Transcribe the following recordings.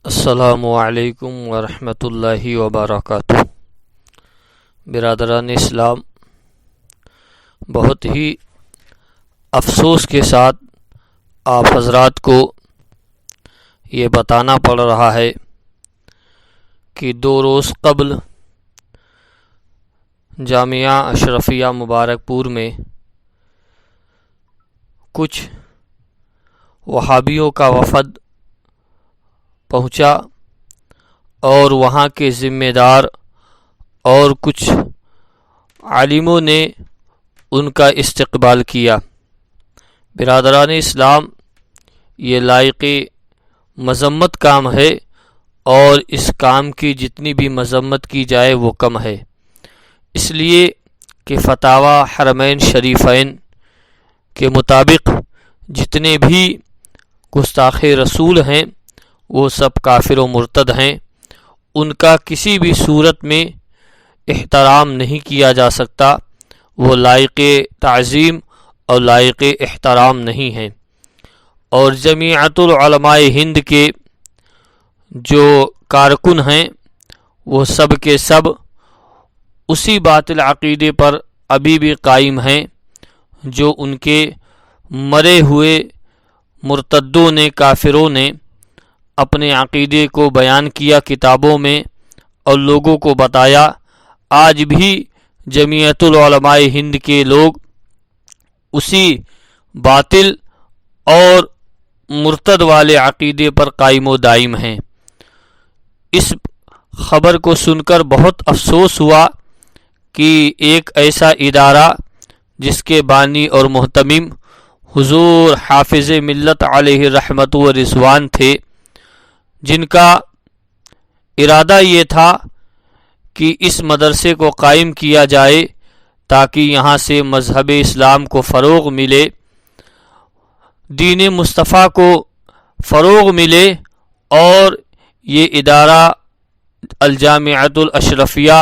السلام علیکم ورحمۃ اللہ وبرکاتہ۔ برادران اسلام، بہت ہی افسوس کے ساتھ آپ حضرات کو یہ بتانا پڑ رہا ہے کہ 2 روز قبل جامعہ اشرفیہ مبارک پور میں کچھ وہابیوں کا وفد پہنچا اور وہاں کے ذمہ دار اور کچھ عالموں نے ان کا استقبال کیا۔ برادران اسلام، یہ لائق مذمت کام ہے اور اس کام کی جتنی بھی مذمت کی جائے وہ کم ہے، اس لیے کہ فتاوی حرمین شریفین کے مطابق جتنے بھی گستاخ رسول ہیں وہ سب کافر و مرتد ہیں، ان کا کسی بھی صورت میں احترام نہیں کیا جا سکتا، وہ لائق تعظیم اور لائق احترام نہیں ہیں۔ اور جمیعۃ العلماء ہند کے جو کارکن ہیں وہ سب کے سب اسی باطل عقیدے پر ابھی بھی قائم ہیں جو ان کے مرے ہوئے مرتدوں نے، کافروں نے اپنے عقیدے کو بیان کیا کتابوں میں اور لوگوں کو بتایا۔ آج بھی جمیعۃ العلماء ہند کے لوگ اسی باطل اور مرتد والے عقیدے پر قائم و دائم ہیں۔ اس خبر کو سن کر بہت افسوس ہوا کہ ایک ایسا ادارہ جس کے بانی اور محتمم حضور حافظ ملت علیہ رحمت و رضوان تھے، جن کا ارادہ یہ تھا کہ اس مدرسے کو قائم کیا جائے تاکہ یہاں سے مذہب اسلام کو فروغ ملے، دین مصطفیٰ کو فروغ ملے، اور یہ ادارہ الجامعۃ الاشرفیہ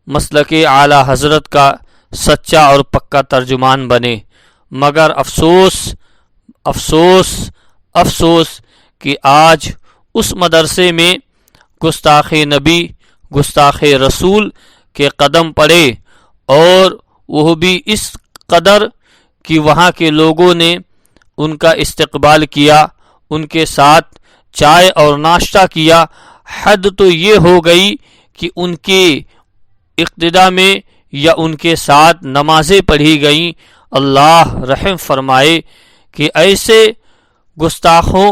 مسلک اعلیٰ حضرت کا سچا اور پکا ترجمان بنے۔ مگر افسوس افسوس افسوس کہ آج اس مدرسے میں گستاخ نبی، گستاخ رسول کے قدم پڑے، اور وہ بھی اس قدر کہ وہاں کے لوگوں نے ان کا استقبال کیا، ان کے ساتھ چائے اور ناشتہ کیا۔ حد تو یہ ہو گئی کہ ان کے اقتداء میں یا ان کے ساتھ نمازیں پڑھی گئیں۔ اللہ رحم فرمائے کہ ایسے گستاخوں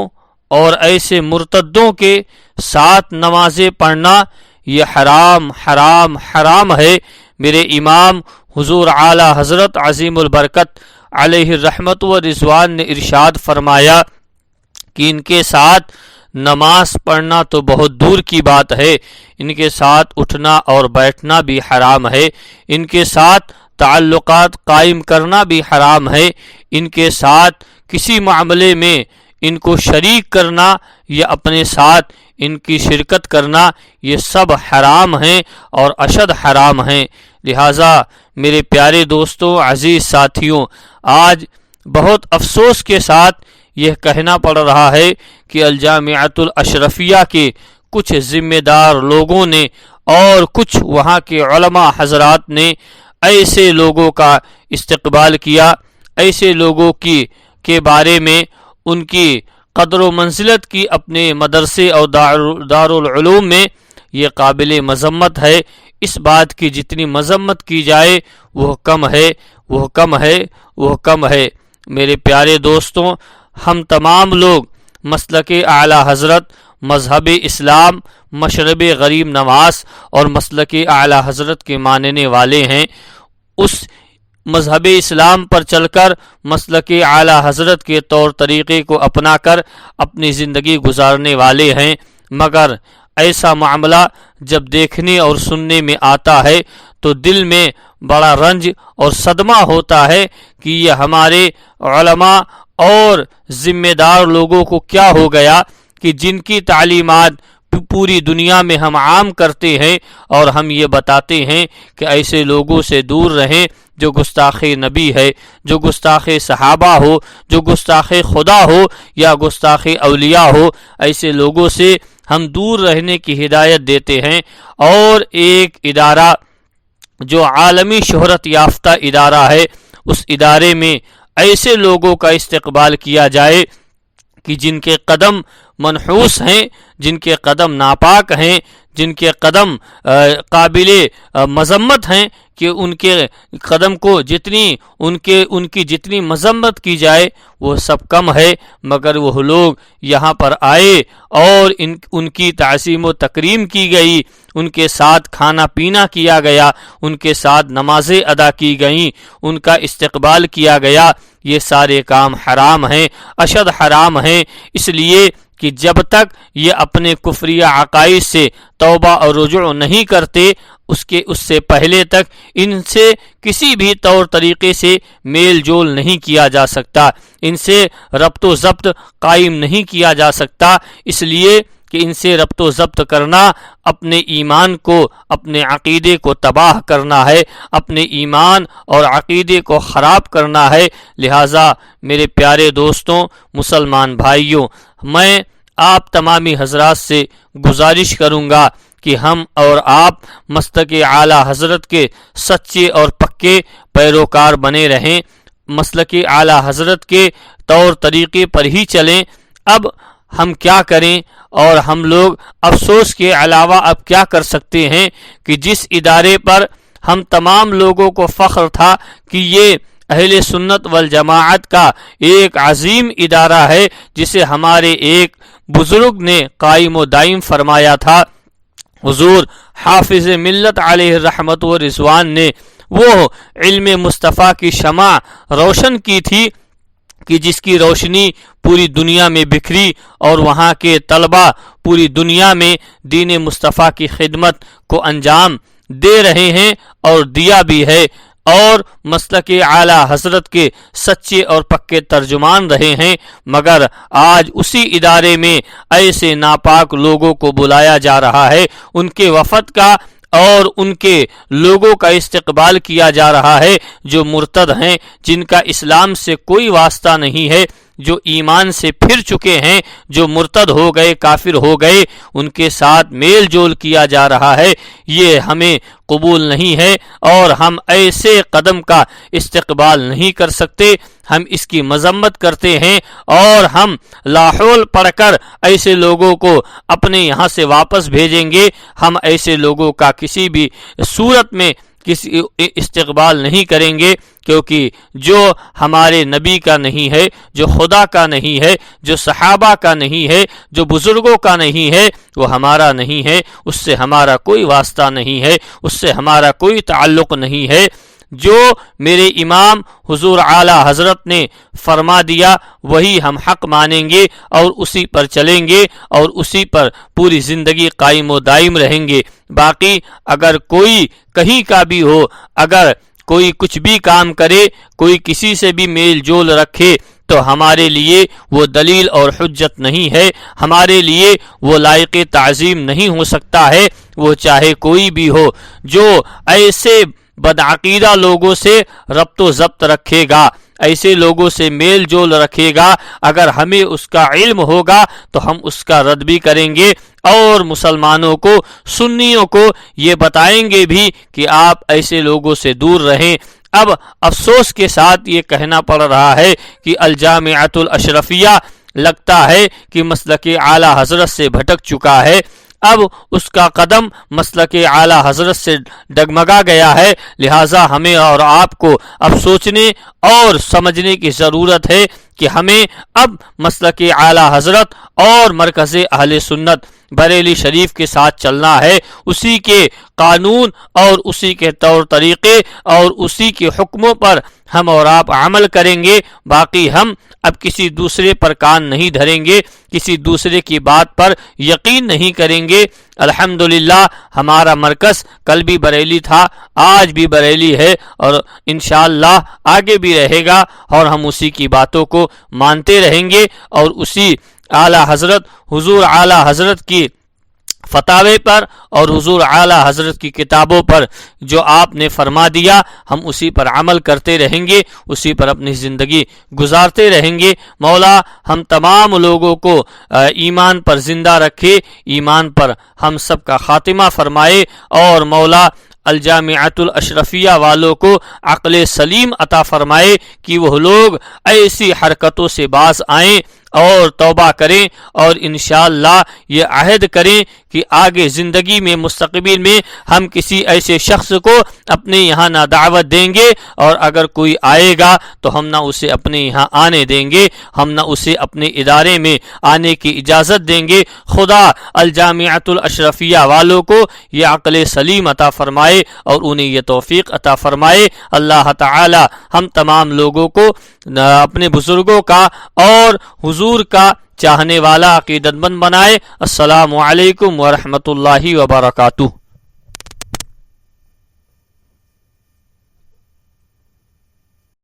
اور ایسے مرتدوں کے ساتھ نمازیں پڑھنا یہ حرام حرام حرام ہے۔ میرے امام حضور اعلیٰ حضرت عظیم البرکت علیہ رحمت و رضوان نے ارشاد فرمایا کہ ان کے ساتھ نماز پڑھنا تو بہت دور کی بات ہے، ان کے ساتھ اٹھنا اور بیٹھنا بھی حرام ہے، ان کے ساتھ تعلقات قائم کرنا بھی حرام ہے، ان کے ساتھ کسی معاملے میں ان کو شریک کرنا یا اپنے ساتھ ان کی شرکت کرنا یہ سب حرام ہیں اور اشد حرام ہیں۔ لہٰذا میرے پیارے دوستوں، عزیز ساتھیوں، آج بہت افسوس کے ساتھ یہ کہنا پڑ رہا ہے کہ الجامعۃ الاشرفیہ کے کچھ ذمہ دار لوگوں نے اور کچھ وہاں کے علماء حضرات نے ایسے لوگوں کا استقبال کیا، ایسے لوگوں کے بارے میں ان کی قدر و منزلت کی اپنے مدرسے اور دارالعلوم میں، یہ قابل مذمت ہے۔ اس بات کی جتنی مذمت کی جائے وہ کم ہے، وہ کم ہے، وہ کم ہے۔ میرے پیارے دوستوں، ہم تمام لوگ مسلک اعلیٰ حضرت، مذہب اسلام، مشرب غریب نواز اور مسلک اعلیٰ حضرت کے ماننے والے ہیں۔ اس مذہب اسلام پر چل کر مسلک اعلیٰ حضرت کے طور طریقے کو اپنا کر اپنی زندگی گزارنے والے ہیں، مگر ایسا معاملہ جب دیکھنے اور سننے میں آتا ہے تو دل میں بڑا رنج اور صدمہ ہوتا ہے کہ یہ ہمارے علماء اور ذمہ دار لوگوں کو کیا ہو گیا کہ جن کی تعلیمات پوری دنیا میں ہم عام کرتے ہیں اور ہم یہ بتاتے ہیں کہ ایسے لوگوں سے دور رہیں جو گستاخ نبی ہے، جو گستاخ صحابہ ہو، جو گستاخ خدا ہو یا گستاخ اولیاء ہو، ایسے لوگوں سے ہم دور رہنے کی ہدایت دیتے ہیں، اور ایک ادارہ جو عالمی شہرت یافتہ ادارہ ہے، اس ادارے میں ایسے لوگوں کا استقبال کیا جائے کہ جن کے قدم منحوس ہیں، جن کے قدم ناپاک ہیں، جن کے قدم قابل مذمت ہیں، کہ ان کے قدم کو ان کی جتنی مذمت کی جائے وہ سب کم ہے، مگر وہ لوگ یہاں پر آئے اور ان کی تعظیم و تکریم کی گئی، ان کے ساتھ کھانا پینا کیا گیا، ان کے ساتھ نمازیں ادا کی گئیں، ان کا استقبال کیا گیا۔ یہ سارے کام حرام ہیں، اشد حرام ہیں، اس لیے کہ جب تک یہ اپنے کفریہ عقائد سے توبہ اور رجوع نہیں کرتے، اس سے پہلے تک ان سے کسی بھی طور طریقے سے میل جول نہیں کیا جا سکتا، ان سے ربط و ضبط قائم نہیں کیا جا سکتا، اس لیے کہ ان سے ربط و ضبط کرنا اپنے ایمان کو، اپنے عقیدے کو تباہ کرنا ہے، اپنے ایمان اور عقیدے کو خراب کرنا ہے۔ لہٰذا میرے پیارے دوستوں، مسلمان بھائیوں، میں آپ تمامی حضرات سے گزارش کروں گا کہ ہم اور آپ مسلک اعلیٰ حضرت کے سچے اور پکے پیروکار بنے رہیں، مسلک اعلیٰ حضرت کے طور طریقے پر ہی چلیں۔ اب ہم کیا کریں، اور ہم لوگ افسوس کے علاوہ اب کیا کر سکتے ہیں کہ جس ادارے پر ہم تمام لوگوں کو فخر تھا کہ یہ اہل سنت والجماعت کا ایک عظیم ادارہ ہے، جسے ہمارے ایک بزرگ نے قائم و دائم فرمایا تھا، حضور حافظ ملت علیہ الرحمت و رضوان نے وہ علم مصطفیٰ کی شمع روشن کی تھی کہ جس کی روشنی پوری دنیا میں بکھری، اور وہاں کے طلبہ پوری دنیا میں دین مصطفیٰ کی خدمت کو انجام دے رہے ہیں اور دیا بھی ہے، اور مسلک اعلیٰ حضرت کے سچے اور پکے ترجمان رہے ہیں، مگر آج اسی ادارے میں ایسے ناپاک لوگوں کو بلایا جا رہا ہے، ان کے وفد کا اور ان کے لوگوں کا استقبال کیا جا رہا ہے جو مرتد ہیں، جن کا اسلام سے کوئی واسطہ نہیں ہے، جو ایمان سے پھر چکے ہیں، جو مرتد ہو گئے، کافر ہو گئے، ان کے ساتھ میل جول کیا جا رہا ہے۔ یہ ہمیں قبول نہیں ہے، اور ہم ایسے قدم کا استقبال نہیں کر سکتے۔ ہم اس کی مذمت کرتے ہیں، اور ہم لاحول پڑھ کر ایسے لوگوں کو اپنے یہاں سے واپس بھیجیں گے۔ ہم ایسے لوگوں کا کسی بھی صورت میں کسی استقبال نہیں کریں گے، کیونکہ جو ہمارے نبی کا نہیں ہے، جو خدا کا نہیں ہے، جو صحابہ کا نہیں ہے، جو بزرگوں کا نہیں ہے، وہ ہمارا نہیں ہے، اس سے ہمارا کوئی واسطہ نہیں ہے، اس سے ہمارا کوئی تعلق نہیں ہے۔ جو میرے امام حضور اعلیٰ حضرت نے فرما دیا وہی ہم حق مانیں گے اور اسی پر چلیں گے اور اسی پر پوری زندگی قائم و دائم رہیں گے۔ باقی اگر کوئی کہیں کا بھی ہو، اگر کوئی کچھ بھی کام کرے، کوئی کسی سے بھی میل جول رکھے، تو ہمارے لیے وہ دلیل اور حجت نہیں ہے، ہمارے لیے وہ لائق تعظیم نہیں ہو سکتا ہے، وہ چاہے کوئی بھی ہو۔ جو ایسے بدعقیدہ لوگوں سے ربط و ضبط رکھے گا، ایسے لوگوں سے میل جول رکھے گا، اگر ہمیں اس کا علم ہوگا تو ہم اس کا رد بھی کریں گے، اور مسلمانوں کو، سنیوں کو یہ بتائیں گے بھی کہ آپ ایسے لوگوں سے دور رہیں۔ اب افسوس کے ساتھ یہ کہنا پڑ رہا ہے کہ الجامعۃ الاشرفیہ لگتا ہے کہ مسلک اعلیٰ حضرت سے بھٹک چکا ہے، اب اس کا قدم مسلک اعلیٰ حضرت سے ڈگمگا گیا ہے۔ لہٰذا ہمیں اور آپ کو اب سوچنے اور سمجھنے کی ضرورت ہے کہ ہمیں اب مسلک اعلیٰ حضرت اور مرکز اہل سنت بریلی شریف کے ساتھ چلنا ہے، اسی کے قانون اور اسی کے طور طریقے اور اسی کے حکموں پر ہم اور آپ عمل کریں گے۔ باقی ہم اب کسی دوسرے پر کان نہیں دھریں گے، کسی دوسرے کی بات پر یقین نہیں کریں گے۔ الحمدللہ ہمارا مرکز کل بھی بریلی تھا، آج بھی بریلی ہے، اور انشاءاللہ آگے بھی رہے گا، اور ہم اسی کی باتوں کو مانتے رہیں گے، اور اسی اعلیٰ حضرت حضور اعلیٰ حضرت کی فتاوے پر اور حضور اعلی حضرت کی کتابوں پر جو آپ نے فرما دیا ہم اسی پر عمل کرتے رہیں گے، اسی پر اپنی زندگی گزارتے رہیں گے۔ مولا ہم تمام لوگوں کو ایمان پر زندہ رکھے، ایمان پر ہم سب کا خاتمہ فرمائے، اور مولا الجامعۃ الاشرفیہ والوں کو عقل سلیم عطا فرمائے کہ وہ لوگ ایسی حرکتوں سے باز آئیں اور توبہ کریں، اور انشاءاللہ یہ عہد کریں کہ آگے زندگی میں مستقبل میں ہم کسی ایسے شخص کو اپنے یہاں نہ دعوت دیں گے، اور اگر کوئی آئے گا تو ہم نہ اسے اپنے یہاں آنے دیں گے، ہم نہ اسے اپنے ادارے میں آنے کی اجازت دیں گے۔ خدا الجامعۃ الاشرفیہ والوں کو یہ عقل سلیم عطا فرمائے اور انہیں یہ توفیق عطا فرمائے۔ اللہ تعالی ہم تمام لوگوں کو اپنے بزرگوں کا اور حضور کا چاہنے والا عقیدت مند بنائے۔ السلام علیکم ورحمۃ اللہ وبرکاتہ۔